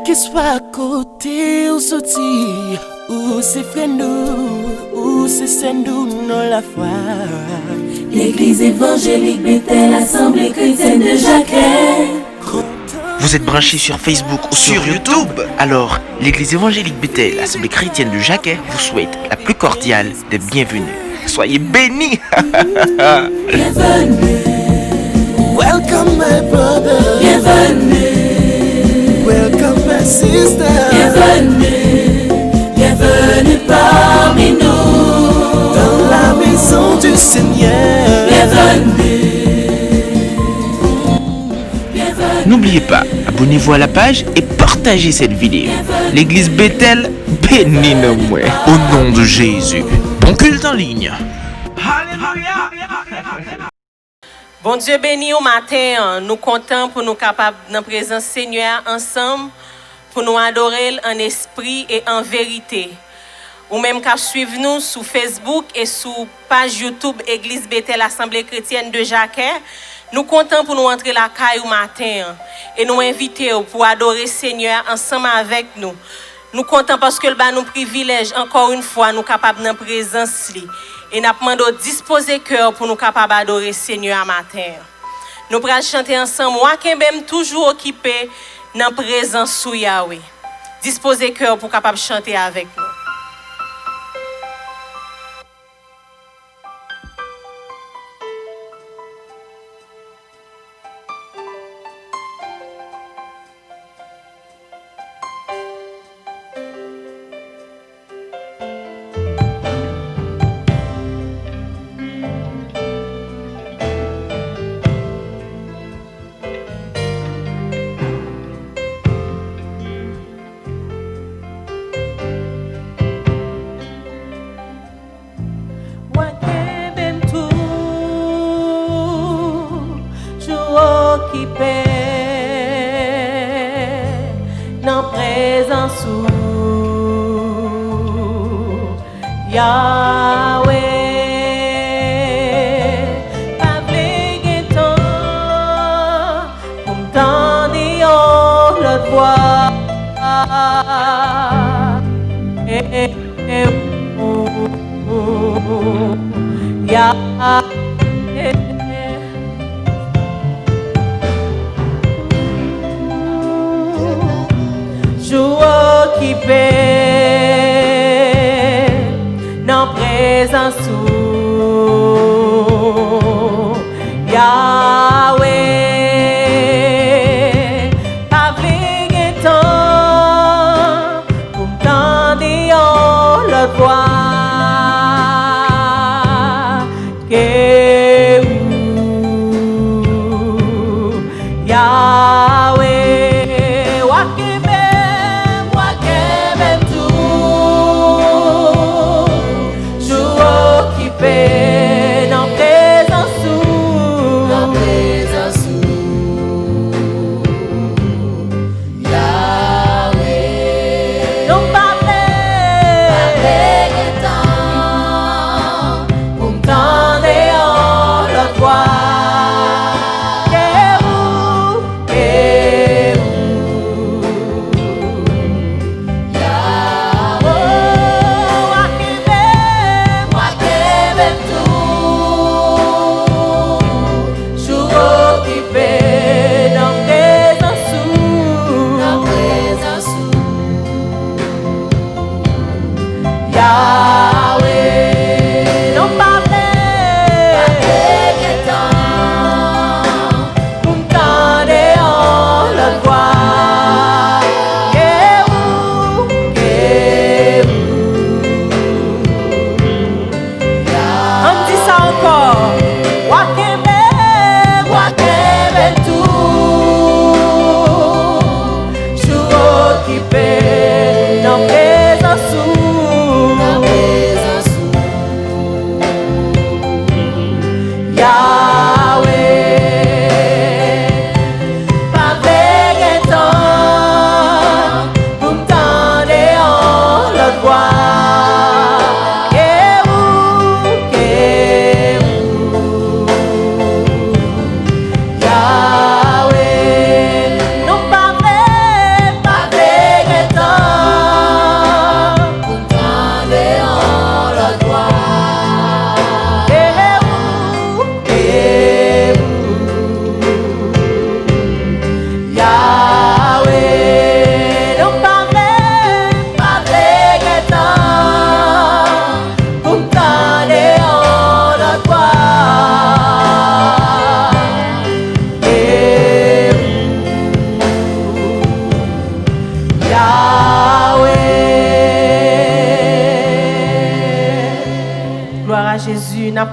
que soit à côté ou sorti, ou c'est frère nous, ou c'est nous, non la foi. L'église évangélique Bethel, Assemblée chrétienne de Jacquet. Vous êtes branchés sur Facebook ou sur YouTube? Alors, l'Église évangélique Bethel, l'Assemblée chrétienne de Jacquet, vous souhaite la plus cordiale des bienvenus. Soyez bénis! Bienvenue. Welcome my brother. Bienvenue. Welcome my sister. Bienvenue. Bienvenue parmi nous. Dans la maison du Seigneur. Bienvenue. N'oubliez pas, abonnez-vous à la page et partagez cette vidéo. L'église Bethel, bénis nos moins. Au nom de Jésus. Bon culte en ligne. Bon Dieu béni au matin, nous comptons pour nous capables dans présence Seigneur ensemble pour nous adorer en esprit et en vérité. Ou même qu'à suivre nous sur Facebook et sur page YouTube Église Bethel Assemblée chrétienne de Jacquet. Nous comptons pour nous entrer la caille au matin et nous inviter pour adorer Seigneur ensemble avec nous. Nous comptons parce que le nous privilège encore une fois nous capables dans présence et nous demandons disposer cœur pour nous capables adorer Seigneur matin. Nous allons chanter ensemble moi qui même toujours occupé dans présence sous Yahweh. Disposer cœur pour capable chanter avec nous. Dans présence Yahweh, pas vle temps pour m'tendre l'autre voix. Yahweh. Occupé dans présence Yahweh, pas vle temps pour m'tendre l'autre voix que Yahweh.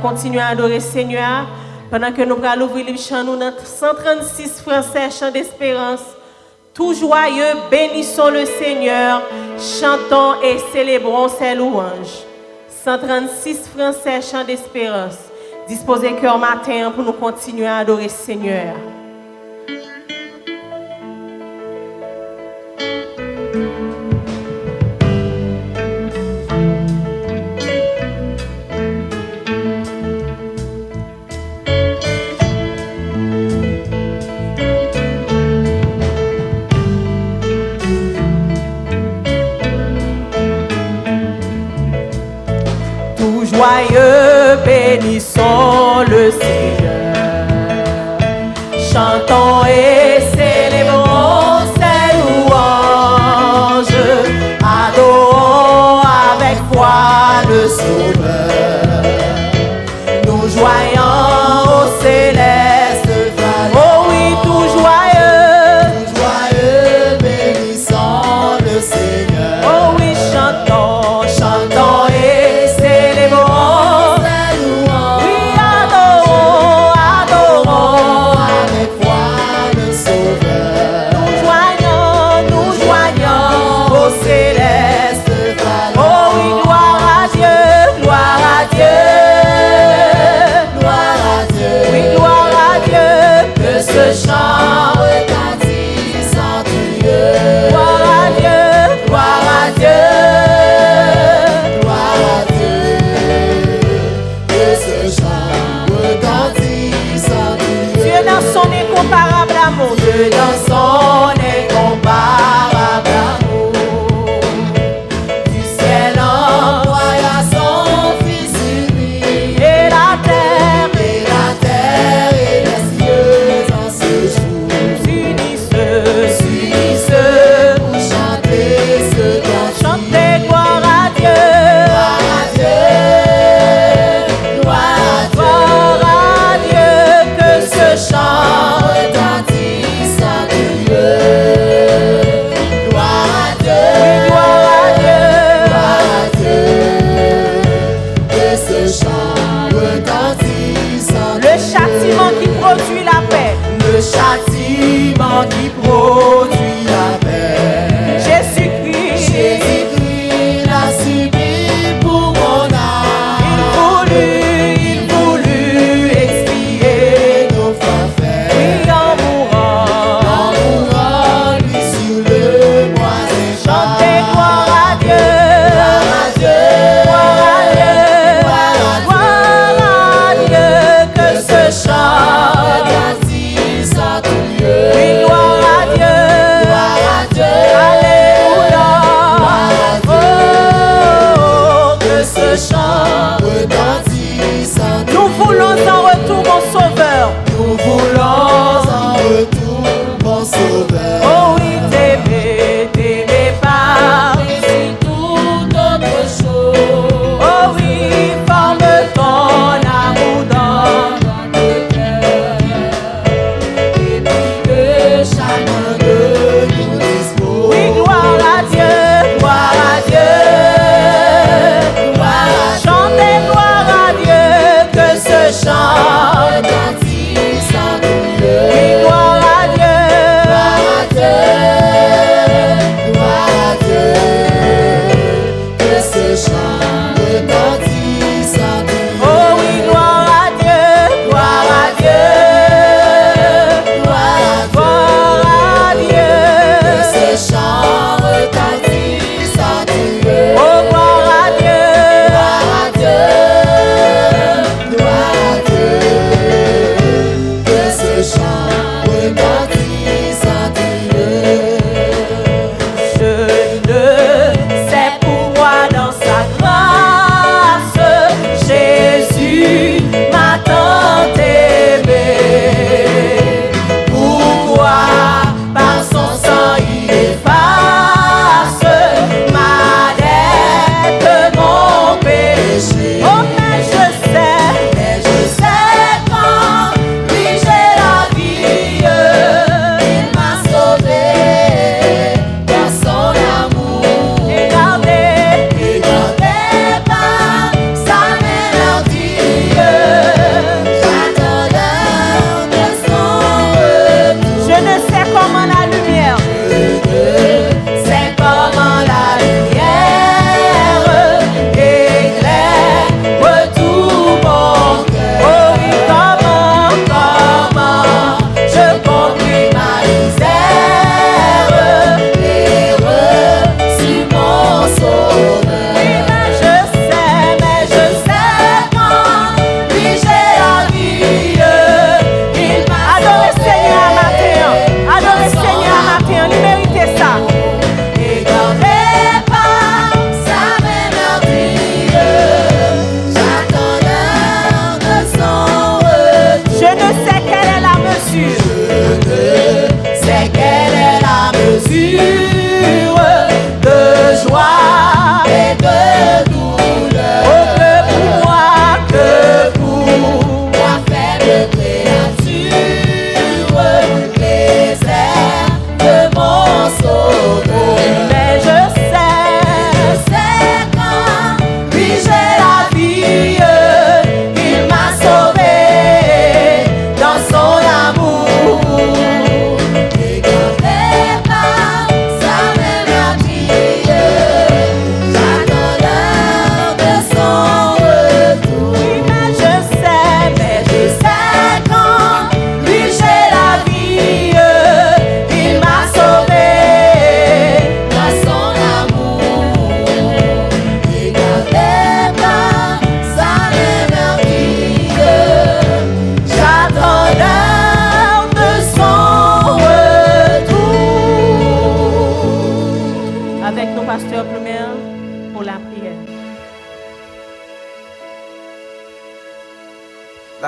continuer à adorer le Seigneur. Pendant que nous allons ouvrir le chant, nous dans 136 français, chant d'espérance. Tout joyeux, bénissons le Seigneur, chantons et célébrons ses louanges. 136 français, chant d'espérance. Disposez cœur matin pour nous continuer à adorer le Seigneur. Joyeux, bénissons le Seigneur, chantons et célébrons ses louanges, adorons avec foi le Sauveur, nous joignons au céleste vallée. Oh oui, tout joyeux, bénissons le Seigneur. Oh oui, chantons, chantons et dans son incomparable amour, du ciel envoya son Fils unique, et la terre et les cieux en ce jour s'unissent pour chanter ce cantique. Chanter gloire à Dieu, gloire à Dieu, que ce chant le châtiment qui produit la paix. Jésus-Christ l'a subi pour mon âme. Il voulut expier nos forfaits. Oui, en mourant, lui sur le bois des chantez gloire à Dieu, gloire à Dieu, que ce chant. Oui, gloire à Dieu.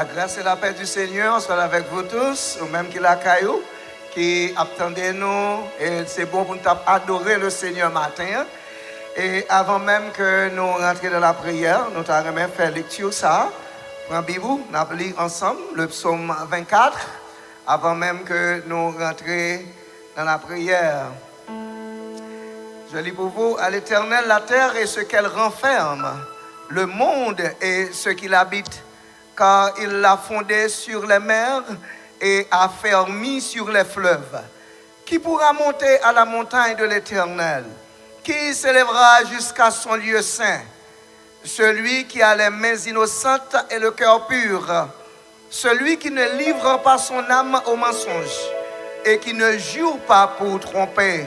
La grâce et la paix du Seigneur soient avec vous tous, ou même qui la caillou, qui attendez nous. Et c'est bon pour nous adorer le Seigneur matin. Et avant même que nous rentrions dans la prière, nous allons faire lecture ça. Prends Bible, nous allons lire ensemble le psaume 24, avant même que nous rentrions dans la prière. Je lis pour vous: à l'Éternel la terre et ce qu'elle renferme, le monde et ce qu'il habite, car il l'a fondé sur les mers et a fermi sur les fleuves. Qui pourra monter à la montagne de l'Éternel? Qui s'élèvera jusqu'à son lieu saint? Celui qui a les mains innocentes et le cœur pur, celui qui ne livre pas son âme au mensonge et qui ne jure pas pour tromper.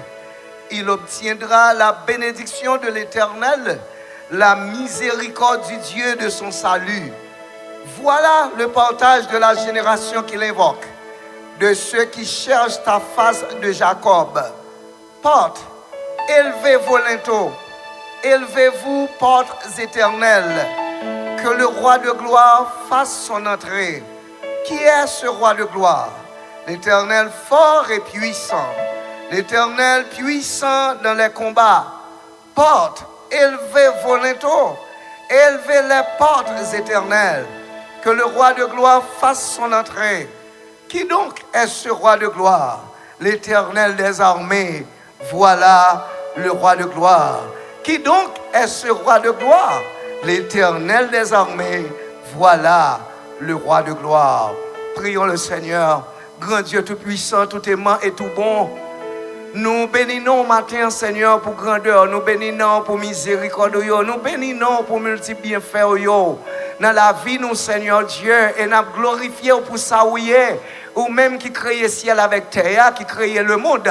Il obtiendra la bénédiction de l'Éternel, la miséricorde du Dieu de son salut. Voilà le partage de la génération qu'il invoque, de ceux qui cherchent ta face de Jacob. Portes, élevez vos linteaux, élevez-vous, portes éternelles, que le roi de gloire fasse son entrée. Qui est ce roi de gloire? L'Éternel fort et puissant, l'Éternel puissant dans les combats. Portes, élevez vos linteaux, élevez les portes éternelles, que le roi de gloire fasse son entrée. Qui donc est ce roi de gloire? L'Éternel des armées, voilà le roi de gloire. Qui donc est ce roi de gloire? L'Éternel des armées, voilà le roi de gloire. Prions le Seigneur. Grand Dieu tout-puissant, tout aimant et tout bon, nous bénissons matin, Seigneur, pour grandeur. Nous bénissons pour miséricorde. Nous bénissons pour multiples bienfaits dans la vie, nous, Seigneur Dieu. Et nous glorifions pour ça, ou même qui crée ciel avec terre, qui crée le monde.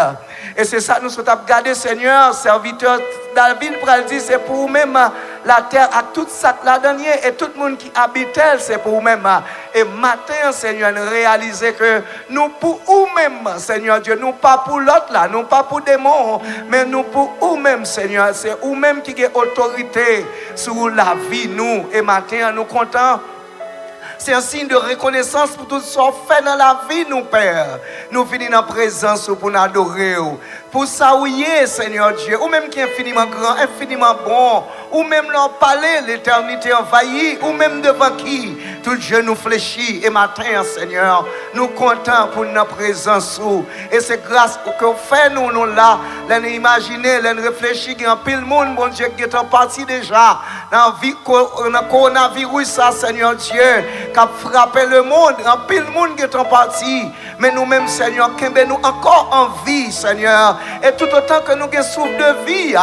Et c'est ça, nous sommes garder, Seigneur, serviteur David, pour dire, c'est pour vous-même la terre, à tout ça, la dernière, et tout le monde qui habite, c'est pour vous-même. Et matin, Seigneur, nous réaliser que nous pour vous-même, Seigneur Dieu, nous pas pour l'autre là, nous pas pour des démons, mais nous pour vous-même, Seigneur. C'est vous-même qui avez autorité sur la vie, nous. Et matin, nous comptons. C'est un signe de reconnaissance pour tout ce qu'on fait dans la vie, nous, Père. Nous finissons en présence pour nous adorer. Pour ça, oui, Seigneur Dieu. Ou même qui est infiniment grand, infiniment bon. Ou même leur palais, l'éternité envahie. Ou même devant qui tout Dieu nous fléchit. Et matin, Seigneur, nous comptons pour notre présence. Et c'est grâce que vous faites nous là. Nous imaginer, nous réfléchir. Il y a un pile monde, bon Dieu, qui est en partie déjà. Dans le coronavirus, ça, Seigneur Dieu, qui a frappé le monde. Un pile monde qui est en partie. Mais nous-mêmes, Seigneur, qui nous encore en vie, Seigneur. Et tout autant que nous avons souffle de vie,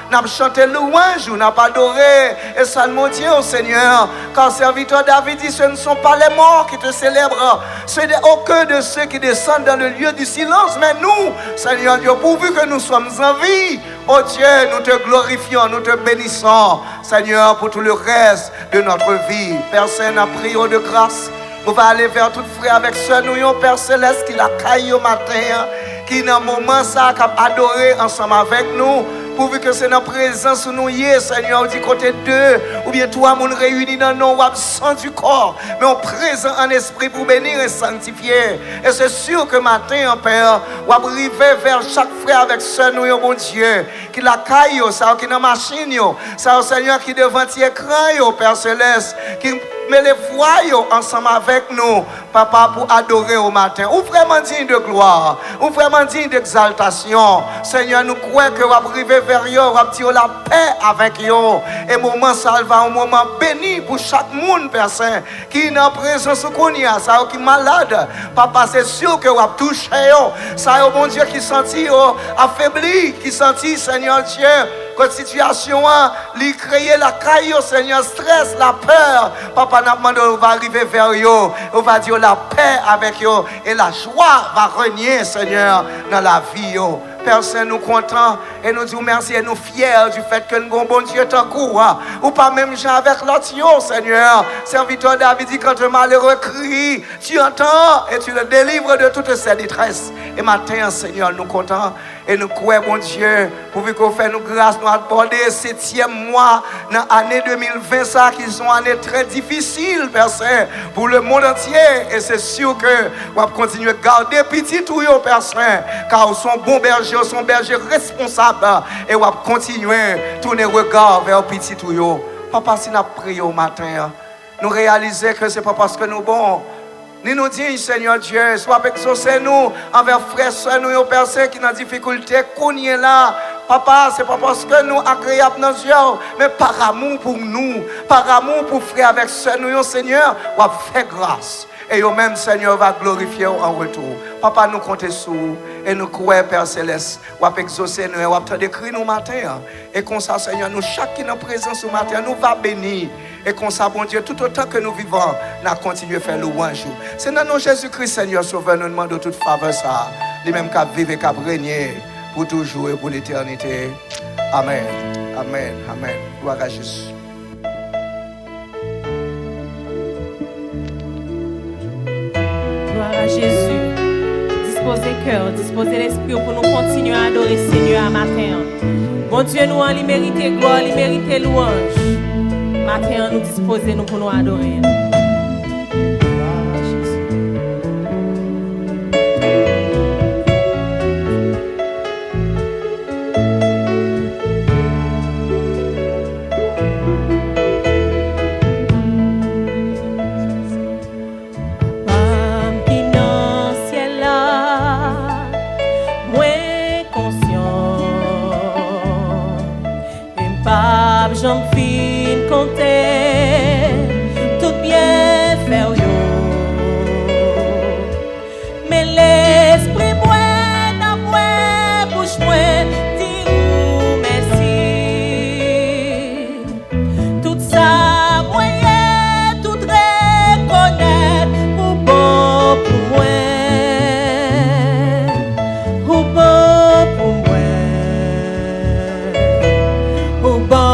nous avons chanté louange, nous avons adoré et salmodié au Seigneur. Car serviteur David dit, ce ne sont pas les morts qui te célèbrent, ce n'est aucun de ceux qui descendent dans le lieu du silence. Mais nous, Seigneur Dieu, pourvu que nous sommes en vie, oh Dieu, nous te glorifions, nous te bénissons, Seigneur, pour tout le reste de notre vie. Père Saint, nous prions de grâce. On va aller vers tout frère avec ce nous, Père Céleste, qui l'a caillé au matin, qui dans un moment ça a adoré ensemble avec nous. Pourvu que c'est dans la présence où nous y est, Seigneur, du côté d'eux, ou bien toi, mon réunis dans nos absents du corps, mais on présent en esprit pour bénir et sanctifier. Et c'est sûr que matin, Père, on va arriver vers chaque frère avec ce nous, mon Dieu, qui la caille, ça, qui dans la machine, ça, Seigneur, qui devant l'écran, Père Céleste, qui met les voix ensemble avec nous, Papa, pour adorer au matin. Ou vraiment digne de gloire, ou vraiment digne d'exaltation. Seigneur, nous croyons que vous arrivez vers eux, vous avez la paix avec eux. Et moment ça va un moment béni pour chaque monde, Père Saint, qui est en présence de Kounia, ça qui est malade. Papa, c'est sûr que vous avez touché eux. Ça, mon Dieu, qui sentit affaibli, qui sentit, Seigneur Dieu, que situation lui créer la caille, Seigneur, stress, la peur. Papa, nous demandons, on va arriver vers eux, on va dire la paix avec eux et la joie va régner, Seigneur, dans la vie. Père Saint, nous comptons et nous disons merci et nous fiers du fait que nous avons bon Dieu tant coup. Ou pas même gens avec l'autre, Seigneur. Serviteur David dit quand le malheureux crie, tu entends et tu le délivres de toutes ses détresses. Et matin, Seigneur, nous comptons et nous croyons, bon Dieu, pour qu'on fait nous grâce, nous aborder 7e mois dans l'année 2020, ça qui sont années très difficiles, Père Saint, pour le monde entier. Et c'est sûr que on va continuer à garder petit tout, Père Saint, car ils sont bons bergers, ils sont bergers responsables. Et on va continuer à tourner le regard vers petit tout. Papa, si nous prions au matin, nous réalisons que ce n'est pas parce que nous sommes bons. Ni nous dit, Seigneur Dieu, soit exaucer nous envers frères, soeurs, nous, personnes qui ont des difficultés, qu'on y est là. Papa, ce n'est pas parce que nous agréables dans nos yeux, mais par amour pour nous, par amour pour frères avec soeurs, nous, Seigneur, on va faire grâce. Et au même Seigneur va glorifier en retour. Papa, nous comptons sur vous et nous croyons, Père Céleste, on va exaucer nous et on va te décrire nous matin. Et comme ça, Seigneur, nous, chacun en présence ce matin, nous va bénir. Et comme ça, bon Dieu, tout autant que nous vivons, nous continuons à faire louange. C'est dans nous Jésus-Christ, Seigneur, Sauveur, nous demandons de toute faveur ça. Les mêmes qui vivent et qui régner pour toujours et pour l'éternité. Amen. Amen. Amen. Gloire à Jésus. Gloire à Jésus. Disposez cœur, disposez l'esprit pour nous continuer à adorer Seigneur à matin. Bon Dieu, nous en mérité gloire, il mérite louange. Matin, nous disposons nous pour nous adorer. J'en fin compter tout bien faire yo, mais l'esprit moi dans moi bouche moi dit ou merci. Tout ça moi tout reconnaître ou bon pour moi, ou bon pour moi, ou bon.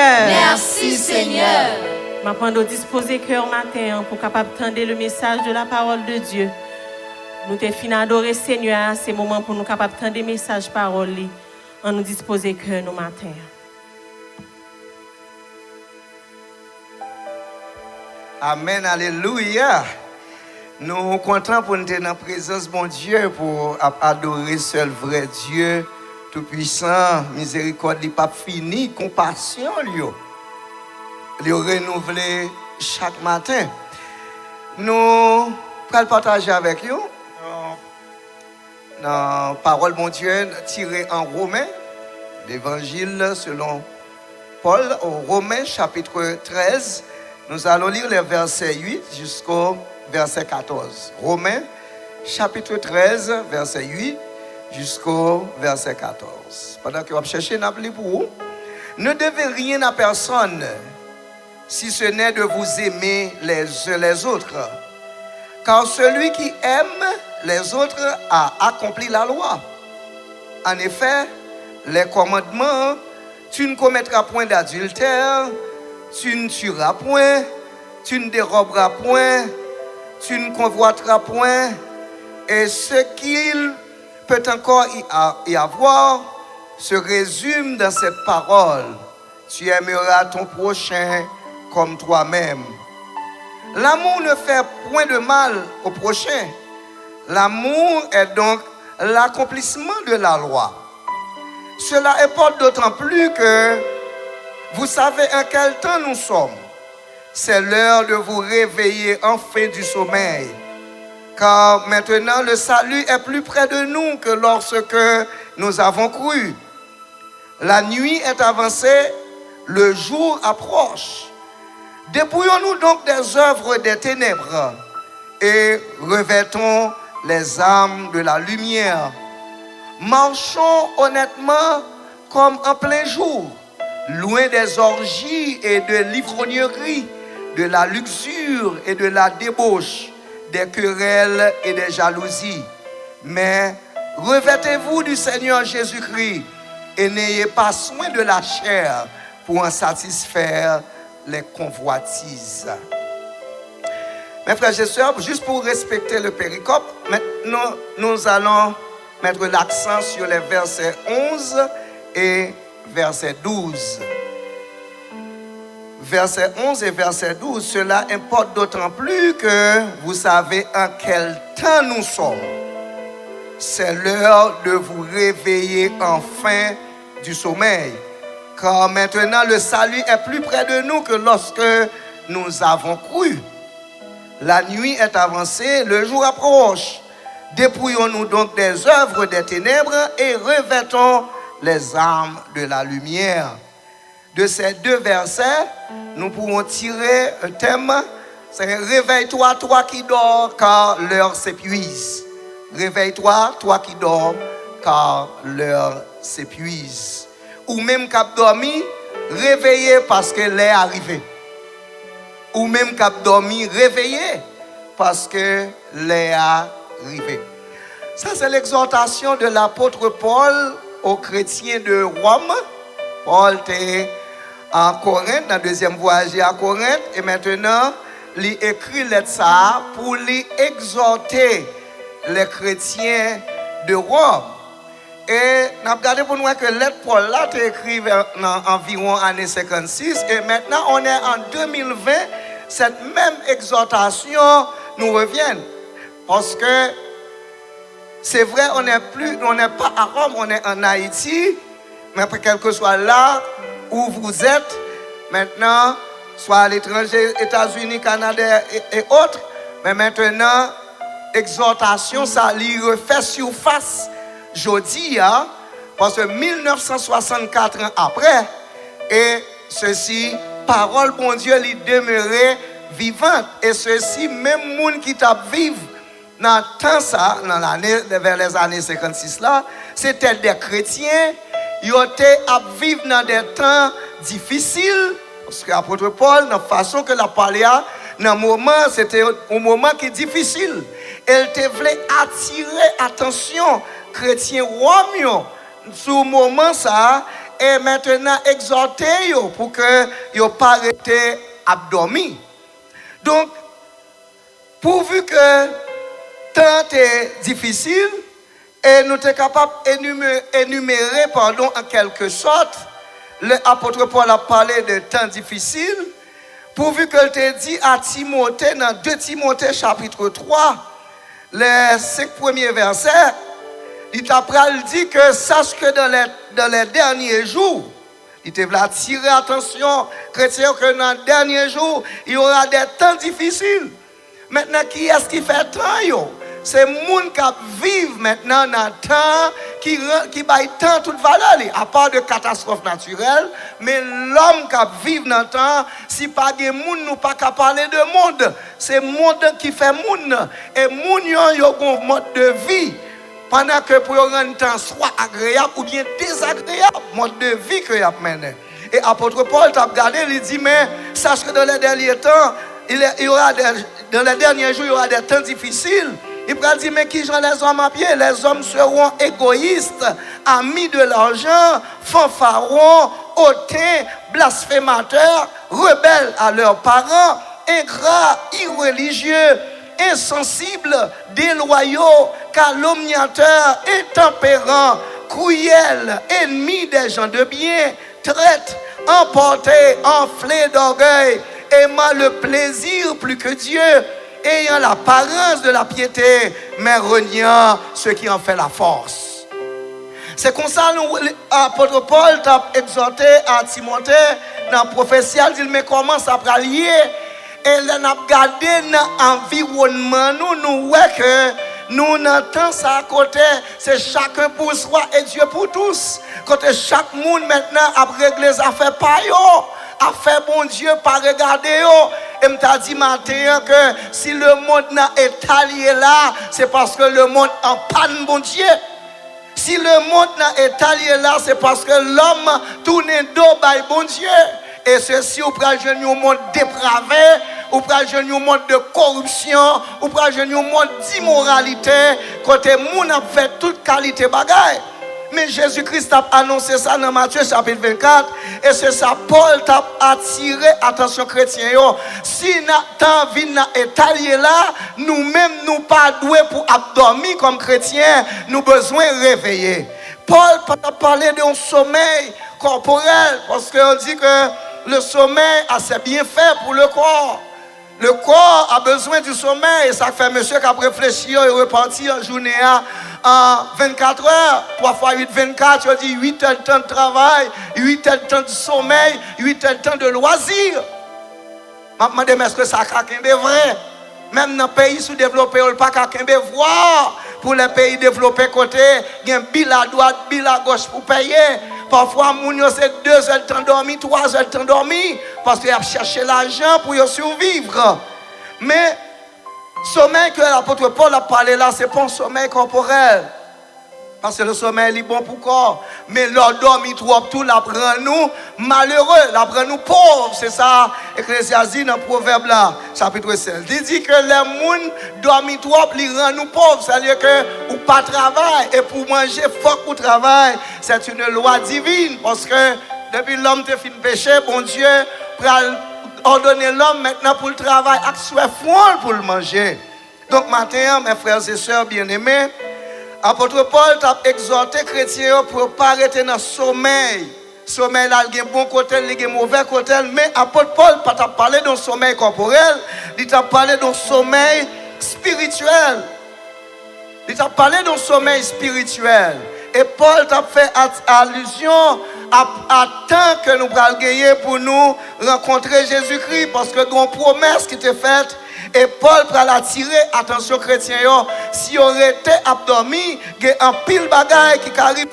Seigneur. Merci Seigneur. M'apprendre disposer cœur matin pour capable tendre le message de la parole de Dieu. Nous te fin adorer Seigneur, c'est moment pour nous capable tendre le message parole en nous disposer cœur nos matin. Amen, alléluia. Nous sommes contents pour nous être dans la présence de bon Dieu, pour adorer seul vrai Dieu, tout-puissant, miséricorde, il pas fini, compassion, il renouvelé chaque matin. Nous allons partager avec vous la parole de mon Dieu tirée en Romains, l'évangile selon Paul, au Romains chapitre 13. Nous allons lire les versets 8 jusqu'au verset 14. Romains, chapitre 13, verset 8 jusqu'au verset 14. Pendant que vous cherchez une appli pour vous, ne devez rien à personne, si ce n'est de vous aimer les uns les autres. Car celui qui aime les autres a accompli la loi. En effet, les commandements, tu ne commettras point d'adultère, tu ne tueras point, tu ne déroberas point, tu ne convoiteras point, et ce qu'il peut encore y avoir se résume dans cette parole. Tu aimeras ton prochain comme toi-même. L'amour ne fait point de mal au prochain. L'amour est donc l'accomplissement de la loi. Cela importe d'autant plus que vous savez en quel temps nous sommes. C'est l'heure de vous réveiller enfin du sommeil. Car maintenant le salut est plus près de nous que lorsque nous avons cru. La nuit est avancée, le jour approche. Dépouillons-nous donc des œuvres des ténèbres et revêtons les armes de la lumière. Marchons honnêtement comme en plein jour, loin des orgies et de l'ivrognerie, de la luxure et de la débauche, des querelles et des jalousies. Mais revêtez-vous du Seigneur Jésus-Christ et n'ayez pas soin de la chair pour en satisfaire les convoitises. Mes frères et sœurs, juste pour respecter le péricope, maintenant nous allons mettre l'accent sur les versets 11 et verset 12. Verset 11 et verset 12, cela importe d'autant plus que vous savez en quel temps nous sommes. C'est l'heure de vous réveiller enfin du sommeil. Car maintenant le salut est plus près de nous que lorsque nous avons cru. La nuit est avancée, le jour approche. Dépouillons-nous donc des œuvres des ténèbres et revêtons les armes de la lumière. De ces deux versets, nous pouvons tirer un thème, c'est réveille-toi, toi qui dors, car l'heure s'épuise. Réveille-toi, toi qui dors, car l'heure s'épuise. Ou même cap dormi, réveillé parce que l'heure est arrivée. Ou même cap dormi, réveillé parce que l'heure est arrivée. Ça, c'est l'exhortation de l'apôtre Paul aux chrétiens de Rome. Paul était en Corinthe, dans le deuxième voyage à Corinthe, et maintenant, il écrit lettre ça pour lui exhorter les chrétiens de Rome. Et nous avons regardé pour nous que lettre Paul là a écrit environ années 56, et maintenant on est en 2020, cette même exhortation nous revient. Parce que c'est vrai, on n'est pas à Rome, on est en Haïti, mais quel que soit là où vous êtes, maintenant, soit à l'étranger, États-Unis, Canada et autres, mais maintenant, exhortation, ça lui refait surface jeudi, hein, parce que 1964 ans après, et ceci, parole bon Dieu, lui demeurait vivante, et ceci, même monde qui t'a vivre dans le temps ça, vers les années 56 là, c'était des chrétiens, ils étaient à vivre dans des temps difficiles, parce que l'apôtre Paul, dans la façon que la parlé, dans moment, c'était un moment qui est difficile. Elle te voulait attirer attention chrétien Romain sur le moment ça, et maintenant exhorter yo pour que yo pas rester abdormi. Donc pourvu que temps est difficile et nous sommes capables d'énumérer en quelque sorte, l'apôtre Paul a parlé de temps difficile, pourvu que te dit à Timothée dans 2 Timothée chapitre 3, les 5 premiers versets, il t'a dit que sache que dans les derniers jours, il te attirer attention, chrétien, que dans les derniers jours, il y aura des temps difficiles. Maintenant, qui est-ce qui fait temps? C'est le monde qui vit maintenant dans le temps, qui baille tant toute valeur, à part de catastrophes naturelles, mais l'homme qui vit dans le temps, si pas de monde, nous pas qu'à parler de monde. C'est le monde qui fait monde. Et le monde, il y a un mode de vie. Pendant que pour rendre le temps soit agréable ou bien désagréable, mode de vie que y a mené. Et apôtre Paul t'a regardé, il dit, mais sache que dans les derniers temps, dans les derniers jours, il y aura des temps difficiles. Il va dire, mais qui sont les hommes à pied? Les hommes seront égoïstes, amis de l'argent, fanfarons, hautains, blasphémateurs, rebelles à leurs parents, ingrats, irréligieux, insensibles, déloyaux, calomniateurs, intempérants, cruels, ennemis des gens de bien, traîtres, emportés, enflés d'orgueil, aimant le plaisir plus que Dieu, ayant l'apparence de la piété, mais reniant ce qui en fait la force. C'est comme ça que l'apôtre Paul t'a exhorté à Timothée dans la prophétie, il dit, mais comment ça va lier? Et là, nous avons regardé dans l'environnement, nous voyons que nous entendons ça à côté, c'est chacun pour soi et Dieu pour tous. Côté chaque monde maintenant a réglé les affaires par eux. Affaire bon Dieu, pas regarder yo. Et m'ta dit matin que si le monde n'a étalé là, c'est parce que le monde en panne bon Dieu. Si le monde n'a étalé là, c'est parce que l'homme tourne dos by bon Dieu. Et ceci, ou pral jeune un monde dépravé, ou pral jeune un monde de corruption, ou pral jeune un monde d'immoralité, côté moun a fait toute qualité bagaille. Mais Jésus-Christ a annoncé ça dans Matthieu chapitre 24. Et c'est ça, Paul t'a attiré, attention chrétien, si nous avons étalé là, nous-mêmes nous pas doués pour abdormir comme chrétiens, nous besoin de réveiller. Paul a parlé d'un sommeil corporel, parce qu'on dit que le sommeil a ses bienfaits pour le corps. Le corps a besoin du sommeil, et ça fait monsieur qui a réfléchi et reparti en journée en 24 heures, 3 fois 8, 24, je dis 8 heures de temps de travail, 8 heures de temps de sommeil, 8 heures de temps de loisirs. Je me demande, est-ce que ça a vrai? Même dans les pays sous-développés, on ne peut pas voir. Pour les pays développés, côté, il y a un bill à droite, bill à gauche pour payer. Parfois, c'est 2 heures de temps dormi, 3 heures de temps dormi, parce qu'ils ont cherché l'argent pour survivre. Mais le sommeil que l'apôtre Paul a parlé là, ce n'est pas un sommeil corporel. Parce que le sommeil est bon pour le corps. Mais l'endormi trop, tout l'apprend nous malheureux, l'apprend nous pauvres. C'est ça, Ecclésiaste dit dans le proverbe là, chapitre 16. Il dit que les gens dorment trop, ils rendent nous pauvres. C'est-à-dire que ou pas travail. Et pour manger, il faut qu'on travaille. C'est une loi divine. Parce que depuis l'homme te fin péché, bon Dieu, pour ordonner l'homme maintenant pour le travail, avec souhait froid pour le manger. Donc maintenant, mes frères et sœurs bien-aimés, apôtre Paul t'a exhorté les chrétiens pour ne pas arrêter dans le sommeil. Sommeil là, il y a un bon côté, il y a un mauvais côté. Mais apôtre Paul t'a parlé d'un sommeil corporel, il t'a parlé d'un sommeil spirituel. Il t'a parlé d'un sommeil spirituel. Et Paul t'a fait allusion à temps que nous allons gagner pour nous rencontrer Jésus-Christ. Parce que il y a une promesse qui était faite. Et Paul pour attirer attention chrétien, si on était abdormi, il y a un pile bagaille qui arrive.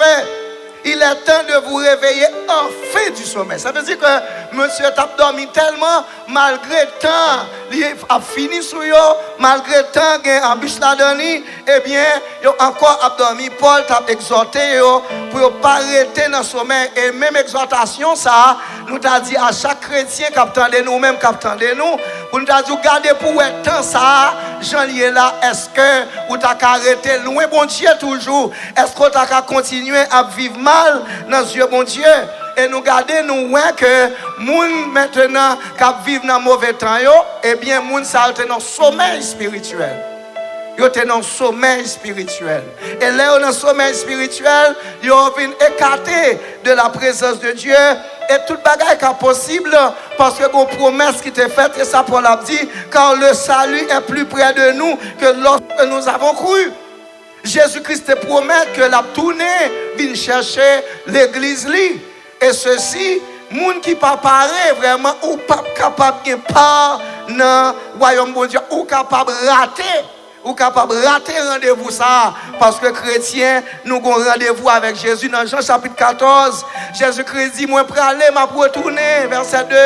Il est temps de vous réveiller en fait du sommeil. Ça veut dire que monsieur est abdormi tellement, malgré tant a fini sur eux, malgré tant qu'il embûche là-dedans, eh bien, ils ont encore abdormi. Paul t'a exhorté pour ne pas arrêter dans le sommeil. Et même exhortation, ça, nous t'a dit à chaque chrétien qui attendait nous, même qui attendait nous, pour nous t'a dit, gardez pour être temps ça, Jean lié là, est-ce que vous t'avez arrêté loin, bon Dieu, toujours? Est-ce que vous avez continué à vivre mal dans Dieu, bon Dieu? Et nous gardons, nous voyons que moun maintenant qui vivent dans mauvais temps, eh bien, moun ça a dans sommeil spirituel. Ils sont dans sommeil spirituel. Et là, dans le sommeil spirituel, ils ont écarté de la présence de Dieu. Et toute bagaille qui est possible, parce que vos promesses qui étaient faites, et ça Paul a dit, car le salut est plus près de nous que lorsque nous avons cru. Jésus-Christ te promet que la tournée vient chercher l'église li. Et ceci, moun qui pas paré vraiment, ou pas capable de part dans le royaume de Dieu, ou capable de rater. Ou capable de rater rendez-vous ça, parce que chrétiens, nous avons rendez-vous avec Jésus dans Jean chapitre 14. Jésus-Christ dit, moi pour aller, je vais retourner, verset 2.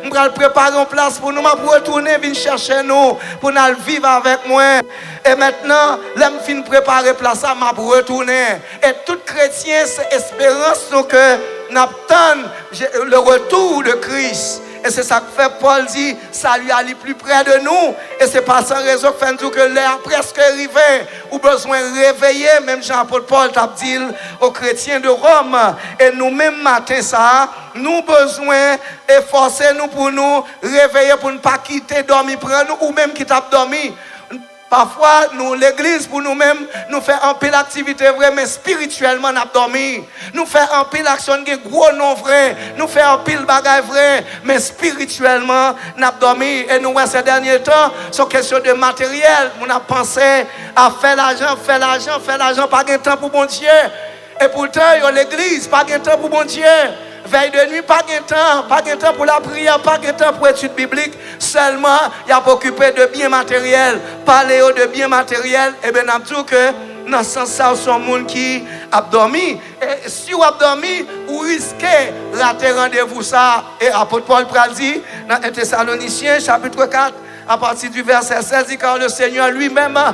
Je vais préparer une place pour nous, je vais retourner, venir chercher nous, pour nous vivre avec moi. Et maintenant, là, je finis de préparer place, je vais retourner. Et tout chrétien, c'est espérance que nous attendons le retour de Christ. Et c'est ça que fait Paul dit, salut aller plus près de nous. Et c'est pas sans raison que fait que l'air presque arrivé. Ou besoin de réveiller, même Jean-Paul Paul t'a dit aux chrétiens de Rome. Et nous-mêmes matin ça, nous besoin efforcer nous pour nous réveiller, pour ne pas quitter, dormir, prendre nous, ou même qui t'a dormi. Parfois, nous, l'église, pour nous-mêmes, nous faisons un peu d'activité vraie, mais spirituellement, nous avons dormi. Nous faisons un peu d'action qui est gros non vrai. Nous faisons un peu de bagaille vrai, mais spirituellement, nous avons dormi. Et nous, ces derniers temps, c'est une question de matériel. Nous avons pensé à faire l'argent, pas de temps pour bon Dieu. Et pourtant, l'église, pas de temps pour bon Dieu. Veille de nuit, pas de temps pour la prière, pas de temps pour l'étude biblique. Seulement, il y a occupé de biens matériels. Parler de biens matériels, et bien, nous avons que dans ce sens, ça, sont des gens qui ont dormi. Et si vous avez dormi, vous risquez de rater rendez-vous ça. Et apôtre Paul dit dans 1 Thessaloniciens, chapitre 4, à partir du verset 16, dit car le Seigneur lui-même a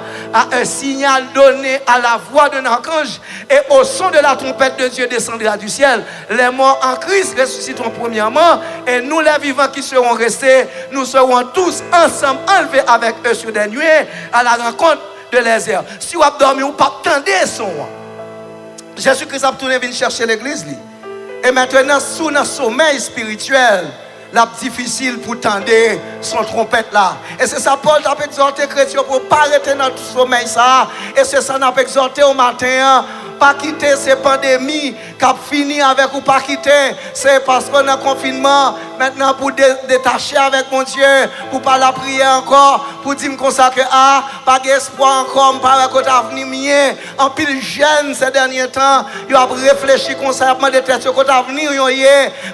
un signal donné à la voix d'un archange et au son de la trompette de Dieu descendra du ciel. Les morts en Christ ressusciteront premièrement et nous les vivants qui serons restés, nous serons tous ensemble enlevés avec eux sur des nuées à la rencontre de les airs. Si vous avez dormi, vous pas attendez son. Jésus-Christ a tourné venir chercher l'église. Et maintenant, sous notre sommeil spirituel, la difficile pour tendre son trompette là. Et c'est ça Paul t'a exhorté chrétien pour ne pas arrêter dans tout sommeil ça. Et c'est ça n'a exhorté au matin. Pas quitter ces pandémies qui a fini avec ou pas quitter. C'est parce qu'on a confinement maintenant pour détacher avec mon Dieu, pour pas la prier encore, pour dire comme ça que pas d'espoir encore, pas avec votre avenir. En pile jeune ces derniers temps, ils ont réfléchi comme ça, ils ont demandé de votre avenir.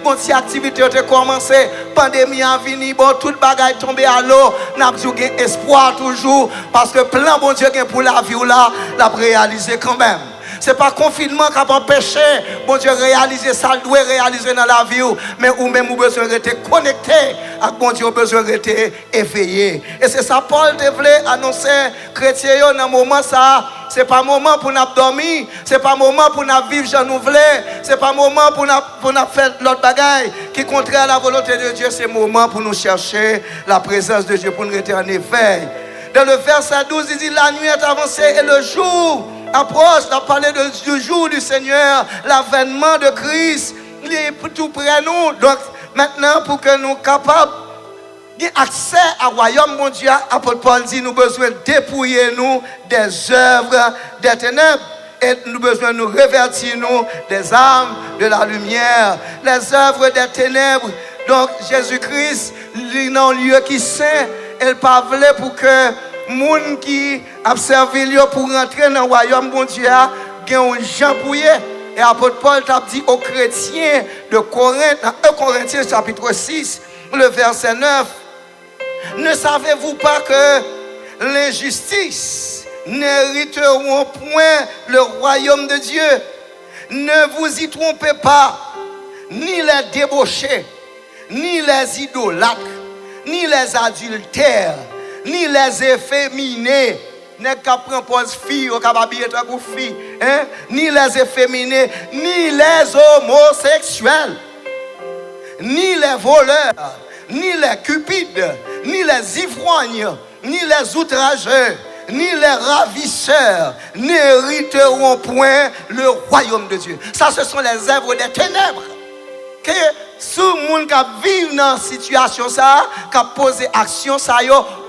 Bon, si l'activité a commencé, pandémie a fini, bon, toute bagaille tombée à l'eau, n'a pas espoir toujours, parce que plein bon Dieu pour la vie là, l'a réalisé quand même. Ce n'est pas le confinement qui a empêché, bon Dieu, réaliser ça, il doit réaliser dans la vie, mais ou même vous besoin d'être connecté, avec bon Dieu, besoin d'être éveillé. Et c'est ça, Paul voulait annoncer chrétien dans ce moment ça. Ce n'est pas un moment pour nous dormir, ce n'est pas un moment pour nous vivre, j'en nous voulais, ce n'est pas un moment pour nous faire l'autre bagaille qui est contraire à la volonté de Dieu, c'est un moment pour nous chercher la présence de Dieu, pour nous être en éveil. Dans le verset 12, il dit la nuit est avancée et le jour approche. On a parlé du jour du Seigneur, l'avènement de Christ, il est tout près de nous. Donc maintenant, pour que nous soyons capables d'accès au royaume de Dieu, apôtre Paul dit nous avons besoin de dépouiller nous des œuvres des ténèbres. Et nous avons besoin de nous revertir nous des armes de la lumière, les œuvres des ténèbres. Donc Jésus-Christ, il est un lieu qui est saint, il pas voulu pour que les gens qui ont servi pour rentrer dans le royaume de Dieu aient un Jean pour eux. Et apôtre Paul t'a dit aux chrétiens de Corinthe, dans 1 Corinthiens chapitre 6, le verset 9, ne savez-vous pas que l'injustice n'hériteront point le royaume de Dieu? Ne vous y trompez pas, ni les débauchés, ni les idolâtres, ni les adultères, ni les efféminés, n'est qu'à prendre pose fille, ou capable être pour fille, hein? Ni les efféminés, ni les homosexuels, ni les voleurs, ni les cupides, ni les ivrognes, ni les outrageux, ni les ravisseurs n'hériteront point le royaume de Dieu. Ça, ce sont les œuvres des ténèbres. Que si le monde qui vit dans cette situation, qui a posé action,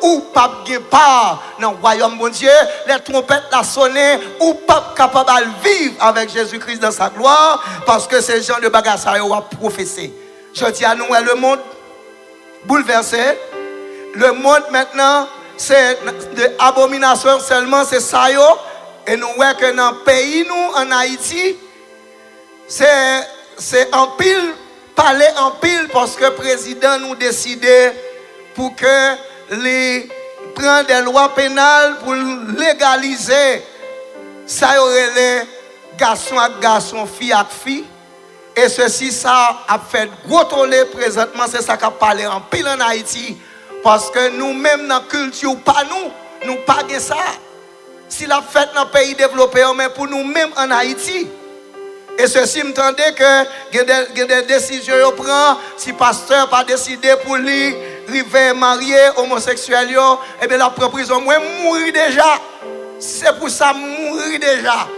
ou pas de part dans le royaume de Dieu, les trompettes la sonné, ou pas capable de vivre avec Jésus-Christ dans sa gloire, parce que ces gens de bagages ça ont professé. Je dis à nous, le monde bouleversé, le monde maintenant, c'est de abomination seulement, c'est ça. Et nous voyons que dans le pays, nous, en Haïti, c'est en pile, parler en pile, parce que le président nous décide pour que les prendre des lois pénales pour légaliser ça aurait les garçons à garçons, filles à filles. Et ceci, ça a fait gros tollé présentement, c'est ça qu'a parlé en pile en Haïti. Parce que nous-mêmes, dans la culture, pas nous pas ça. Si la fête dans le pays développé, mais pour nous-mêmes en Haïti. Et ceci me tendait que il y a des décisions à prendre. Si le pasteur n'a pas décidé pour lui, river marier homosexuel, et bien la prison, moi, mourir déjà. C'est pour ça, mourir déjà.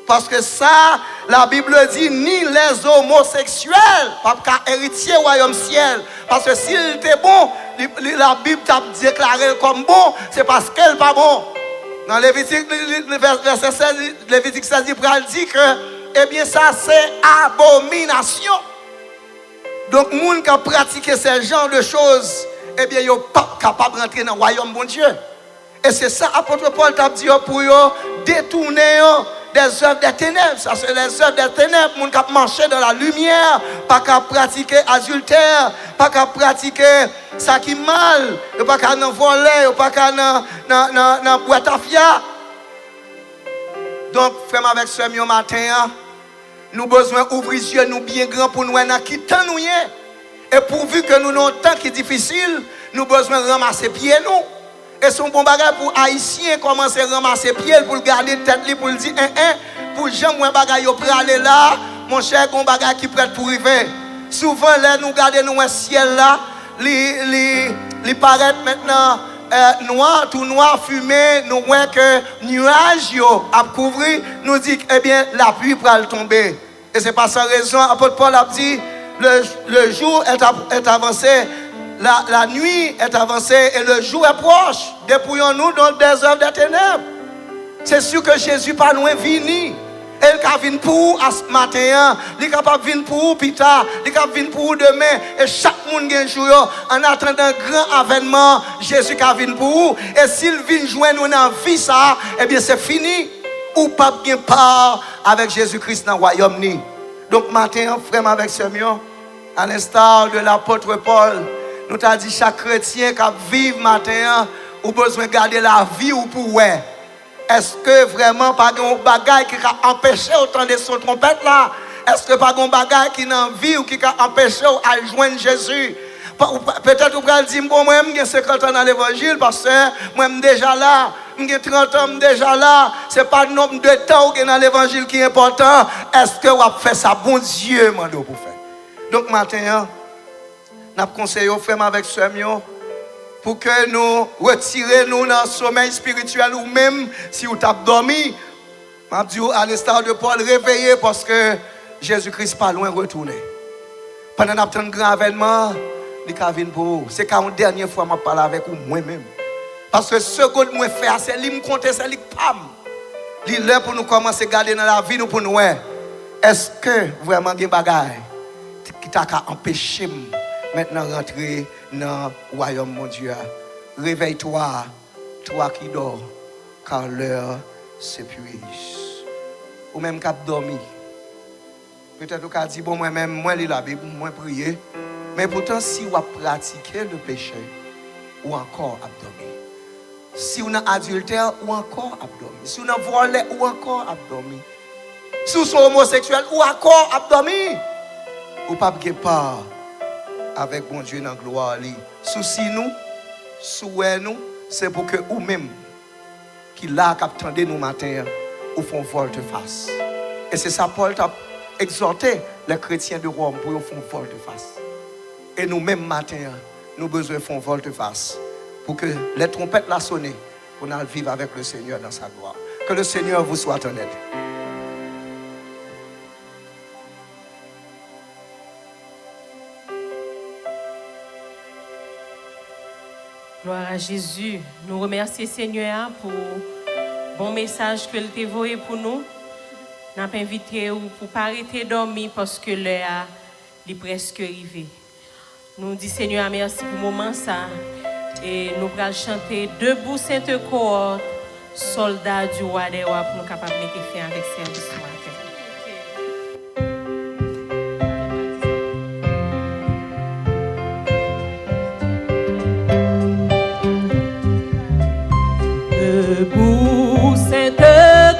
Parce que ça, la Bible dit, ni les homosexuels, pas héritier royaume ciel. Parce que s'il était bon, la Bible t'a déclaré comme bon, c'est parce qu'elle n'est pas bon. Dans Lévitique, verset 16, Lévitique 16, il dit que, eh bien, ça c'est abomination. Donc, les gens qui ont pratiqué ce genre de choses, eh bien, ils ne sont pas capables de rentrer dans le royaume de Dieu. Et c'est ça, apôtre Paul t'a dit pour détourner des œuvres des ténèbres. Ça, c'est les œuvres des ténèbres. Les gens qui marchent dans la lumière, pas qu'à pratiquer adultère, pas qu'à pratiquer ça qui est mal, pas qu'à voler, pas qu'à boîte à fia. Donc, frère, avec ce matin, nous avons besoin d'ouvrir les yeux nous bien grands pour nous dans qui temps nous y est. Et pourvu que nous avons un temps qui est difficile, nous avons besoin de ramasser pieds nous. Et son bon bagage pour Haïtiens commencer à ramasser pieds pour garder tête li pour dire pour jamais un bagage pour aller là, mon cher, un bagage qui prête pour arriver. Souvent là nous garder nous un ciel là, li paraît maintenant noir, tout noir, fumé, nous voyons que nuages a couvert, nous dit eh bien la pluie va tomber. Et c'est pas sans raison, apôtre Paul a dit le jour est avancé, la nuit est avancée et le jour est proche. Dépouillons-nous dans des œuvres des ténèbres. C'est sûr que Jésus pas loin vini. Elle est venue pour vous ce matin, elle est capable de venir pour vous plus tard, elle est capable de venir pour vous demain. Et chaque monde a un jour, en attendant un grand avènement, Jésus est venu pour vous. Et s'il vient joindre nous dans la vie, ça, eh bien c'est fini. Ou pas bien part avec Jésus-Christ dans le royaume. Donc matin, frère avec ce mieux, à l'instar de l'apôtre Paul, nous t'a dit chaque chrétien qui vit matin, ou besoin de garder la vie ou pour ouais. Est-ce que vraiment pas un bagage qui a empêché autant de son trompette là? Est-ce que pas un bagage qui n'a vie ou qui a empêché à joindre Jésus? Peut-être vous pouvez dire, bon, moi, j'ai 50 ans dans l'évangile parce que moi, je suis déjà là. J'ai 30 ans déjà là. Ce n'est pas le nombre de temps qui est dans l'évangile qui est important. Est-ce que vous avez fait ça? Bon Dieu, m'a pour faire. Donc maintenant, nous conseillons aux frères avec ce mieux pour que nous retirions dans le sommeil spirituel ou même si vous avez dormi, je dis à l'instar de Paul, réveillez parce que Jésus-Christ n'est pas loin de retourner. Pendant un grand événement, c'est quand la dernière fois que je parle avec vous moi-même. Parce que ce que je fais, c'est que je me compte, c'est que je pam. Il est là pour nous commencer à garder dans la vie, nous pour nous. Est-ce que vraiment il y a des choses qui t'a empêché maintenant de rentrer dans le royaume de Dieu? Réveille-toi, toi qui dors, car l'heure s'épuise. Ou même qui a dormi. Peut-être que tu as dit, bon, moi-même, moi, lis la Bible, moi, prier. Mais pourtant, si vous pratiquez le péché, ou encore abdomen. Si vous êtes adultère, ou encore abdomen. Si vous êtes volé, ou encore abdomen. Si vous êtes homosexuel, ou encore abdomen. Ou pas de part avec bon Dieu dans la gloire. Souci nous, souhait nous, c'est pour que vous-même, qui là, qui attendez nous matin, vous font volte-face. Et c'est ça, Paul t'a exhorté les chrétiens de Rome pour qu'ils font volte-face. Et nous-mêmes, matin, nous avons besoin de faire volte-face pour que les trompettes la sonnent, pour nous vivre avec le Seigneur dans sa gloire. Que le Seigneur vous soit en aide. Gloire à Jésus. Nous remercions Seigneur pour le bon message que tu as envoyé pour nous. Nous avons invité pour ne pas arrêter de dormir parce que l'heure est presque arrivée. Nous disons Seigneur merci pour le moment ça. Et nous allons chanter debout sainte cohorte, soldats du roi des rois, pour nous capables de mettre fin avec service ce matin. Debout sainte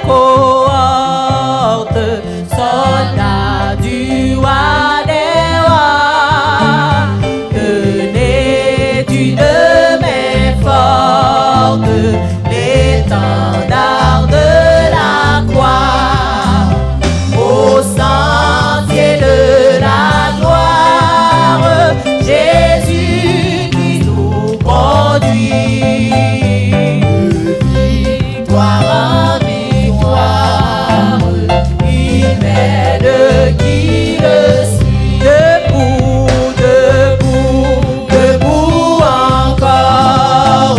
cohorte, soldats du roi des rois, tenez d'une main forte l'étendard de la croix, au sentier de la gloire, Jésus qui nous conduit. Victoire en victoire, il m'aide qui le suit. Debout, debout, debout encore,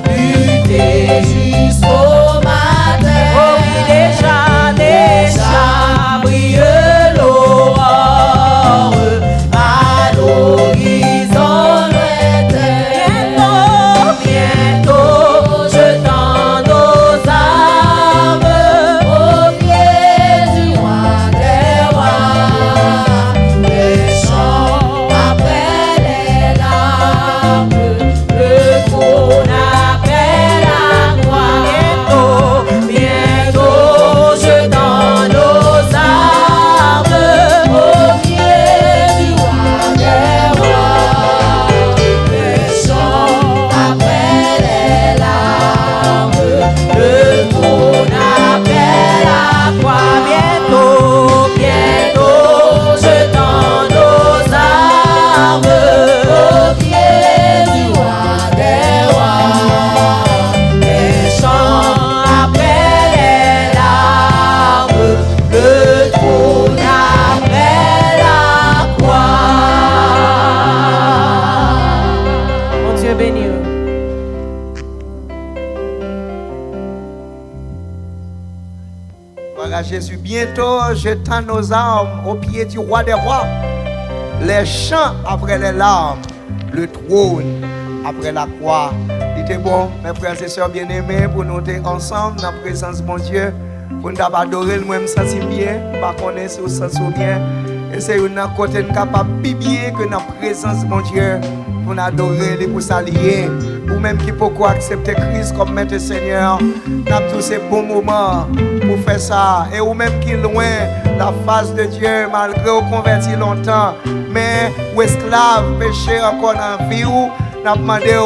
lutter jusqu'au matin. Oh oui, déjà, déjà brille l'aurore à l'horizon lointain. Bientôt, bientôt, je tends nos armes au pied du roi des rois. Les chants après les larmes, le trône après la croix. Bientôt, bientôt, je tends nos armes au pied du roi des rois. Les chants après les larmes, le trône après la croix. Bientôt, bientôt, je tends nos armes au pied du roi des rois. Les chants après les larmes, le trône après la croix. Mon Dieu béni. Voilà Jésus, bientôt jetant nos armes au pied du roi des rois. Les chants après les larmes, le trône après la croix. Il était bon, mes frères et sœurs bien-aimés, pour nous être ensemble dans la présence de mon Dieu, pour nous adorer, moi je me sens bien, pas connaître si vous sentez bien. Et c'est un côté capable de bien que dans la présence de mon Dieu, pour nous adorer et pour s'allier. Ou même qui peut accepter Christ comme maître Seigneur, nous avons tous ces bons moments pour faire ça. Et ou même qui est loin la face de Dieu, malgré vous converti longtemps, mais ou esclave, péché encore dans la vie, nous avons demandé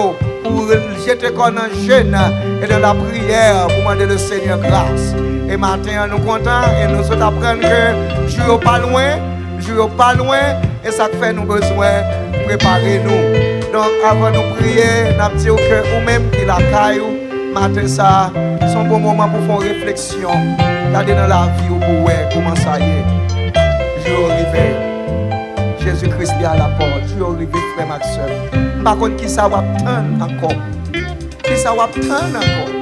pour jeter encore dans le jeûne et dans la prière pour demander le Seigneur grâce. Et maintenant, nous sommes contents et nous sommes apprendre que Dieu n'est pas loin, Dieu n'est pas loin, et ça fait nous besoin de préparer nous. Donc avant de prier, nous disons que vous-même qui la caillou, matin ça, c'est un bon moment pour faire une réflexion. Regardez dans la vie pour voir comment ça y est. Dieu est arrivé. Jésus-Christ est à la porte. Dieu est arrivé, frère Maxime. Par contre, qui ça va attendre encore? Qui ça va attendre encore?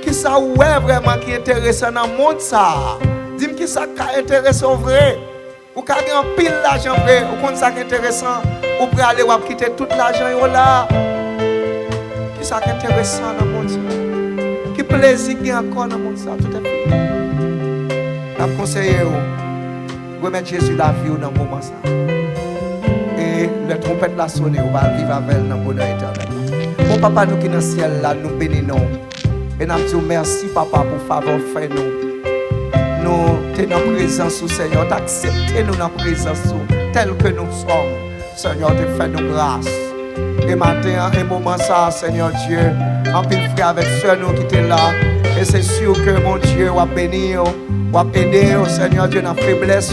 Qui ça ouais vraiment qui est intéressant dans le monde ça? Dis-moi qui ça qui est intéressant vrai? Ou qui a un pile d'argent vrai? Ou quand ça qui est intéressant? Ou pour aller ou quitter tout l'argent là? Qui ça qui est intéressant dans le monde ça? Qui plaisir qui est encore dans le monde ça? Tout est fini. Je conseille remettre Jésus la vie dans le moment ça. Et la trompette la sonne, on va vivre avec elle dans le bonheur éternel. Mon papa, nous qui dans le ciel là, nous bénissons. Et nous disons merci, papa, pour faveur fait nous. Nous sommes en présence au Seigneur, d'accepter nous dans la présence tel que nous sommes. Seigneur, te fait nous grâce. Et matin, un moment ça, Seigneur Dieu, en pile frère avec ceux nous qui étaient là. Et c'est sûr que mon Dieu va bénir, va aider, Seigneur Dieu, dans la faiblesse.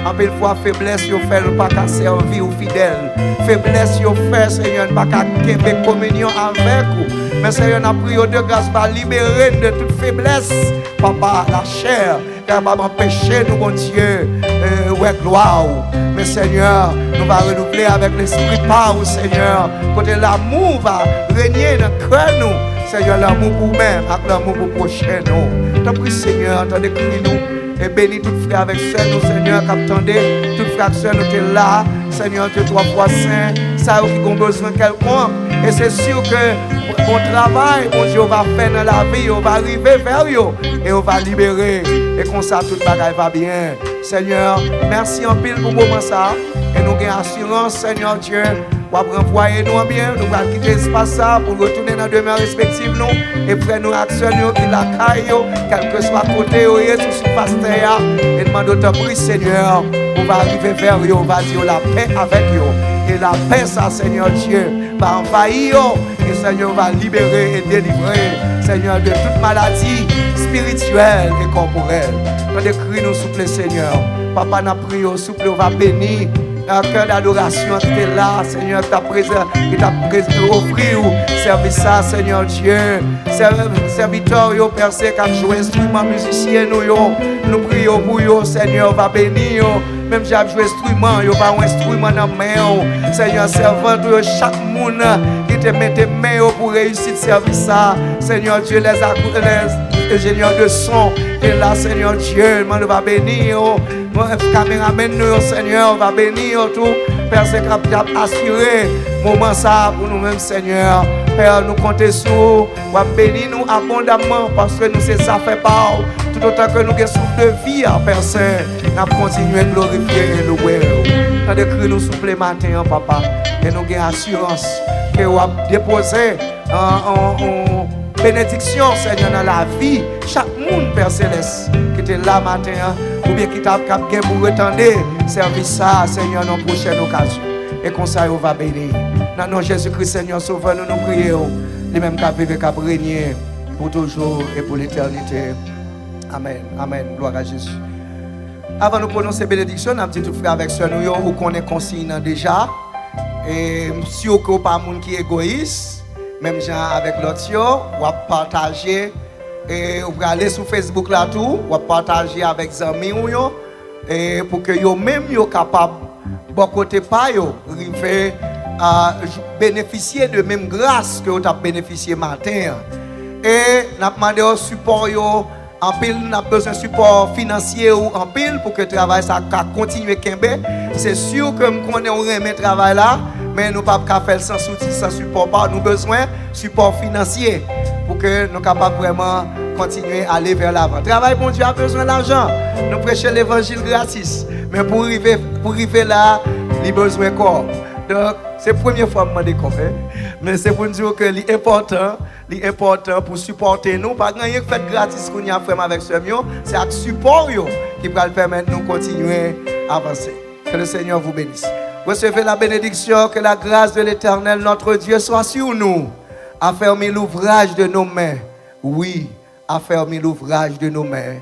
En pile fois, faiblesse, fait le pas qu'à servir aux fidèles. Faiblesse, fait, Seigneur, pas qu'à faire communion avec vous. Mais Seigneur, on a prié de grâce pour libérer de toute faiblesse. Papa, la chair, car va m'empêcher, nous, mon Dieu, ouais, gloire. Mais Seigneur, nous va renouveler avec l'esprit par Seigneur. Côté l'amour va régner dans le cœur, nous. Seigneur, l'amour pour nous-mêmes, avec l'amour pour prochain, nous. T'en prie, Seigneur, t'en décris nous. Et bénis tout frère avec sœur, nous, Seigneur, qui attendez. Tout frère avec sœur, nous sommes là. Seigneur, Dieu, trois fois saint. Ça, qui ont besoin de quelqu'un. Et c'est sûr que mon travail, mon Dieu, va faire dans la vie. On va arriver vers eux. Et on va libérer. Et comme ça, tout le bagage va bien. Seigneur, merci en pile pour moment ça. Et nous avons assurance, Seigneur Dieu. Pour renvoyer nous bien, nous allons quitter l'espace pour retourner dans nos demeures respectives nous et prendre nos actions qui la caillent, quel que soit côté ou sur surface terre. Et demandons autant prix, Seigneur, on va arriver vers eux, on va dire la paix avec eux. Et la paix, ça, Seigneur Dieu, va envahir et Seigneur va libérer et délivrer, Seigneur, de toute maladie spirituelle et corporelle. Nous décrivons nous souple, Seigneur. Papa, nous prions, souple, on va bénir. Un cœur d'adoration qui est là, Seigneur, qui t'a offert service ça, Seigneur Dieu. Serviteur, yo, percé, qui a joué instrument musicien, nous prions pour yo, Seigneur, va bénir. Même si j'ai joué instrument, yo, va un instrument dans la main. Seigneur, servant, chaque monde qui te met tes mains pour réussir le service ça. Seigneur Dieu, les ingénieurs de son, et là, Seigneur Dieu, nous va bénir. Caméraman, nous, Seigneur, va bénir tout. Père, c'est qu'il a assuré moment ça pour nous-mêmes, Seigneur. Père, nous comptons sur vous. Va bénir nous abondamment parce que nous, c'est ça fait part. Tout autant que nous avons souffle de vie, Père Saint, nous continuons à glorifier et louer. Nous décrit nous souffle matin, Papa. Et nous avons assurance que vous avez déposé bénédiction, Seigneur, dans la vie. Chaque monde, Père Céleste, qui était là matin, ou bien qui t'a capté pour retendre, service ça, Seigneur, dans la prochaine occasion. Et comme ça, on va bénir. Dans le nom de Jésus-Christ, Seigneur, sauveur, nous nous prions. Les mêmes qui vivent, qui régner pour toujours et pour l'éternité. Amen. Amen. Gloire à Jésus. Avant de prononcer bénédiction, on a dit tout frère avec sœur nous, ou qu'on est consigne déjà. Et si vous n'êtes pas un monde qui est égoïste, même gens avec l'autre, on va partager. Et vous pouvez aller sur Facebook là tout, vous partager avec les amis et pour que vous même soyez capables de côté pas arriver à bénéficier de même grâce que vous avez bénéficié matin. Et nous demandé au support en pile, nous avons besoin de support financier ou en pile pour que le travail ça continue Kembe. C'est sûr que nous connaissons le travail là, mais nous ne pouvons pas faire sans soutien, sans support. Nous avons besoin de support financier pour que nous soyons capables vraiment continuer à aller vers l'avant. Travail, bon Dieu, a besoin d'argent. Nous prêchons l'évangile gratis. Mais pour arriver là, il a besoin de corps. Donc, c'est la première fois que je me découvre. Mais c'est pour nous dire que c'est important pour supporter nous. Pas rien que fait gratis qu'on a fait avec ce mieux. C'est avec support qui va permettre de nous continuer à avancer. Que le Seigneur vous bénisse. Recevez la bénédiction, que la grâce de l'Éternel, notre Dieu, soit sur nous. Affermez l'ouvrage de nos mains. Oui, affermez l'ouvrage de nos mains.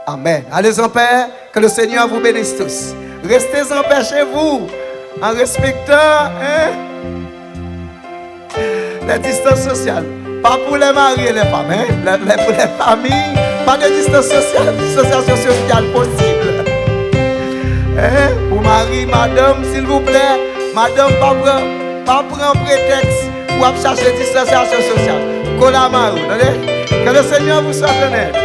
Amen. Allez en paix, que le Seigneur vous bénisse tous. Restez en paix chez vous, en respectant les distances sociales. Pas pour les maris et les femmes, pour les familles, pas de distance sociale, distanciation sociale possible. Pour mari, madame, s'il vous plaît, madame, pas prendre prétexte pour chercher distanciation sociale. Que le Seigneur vous soit honnête.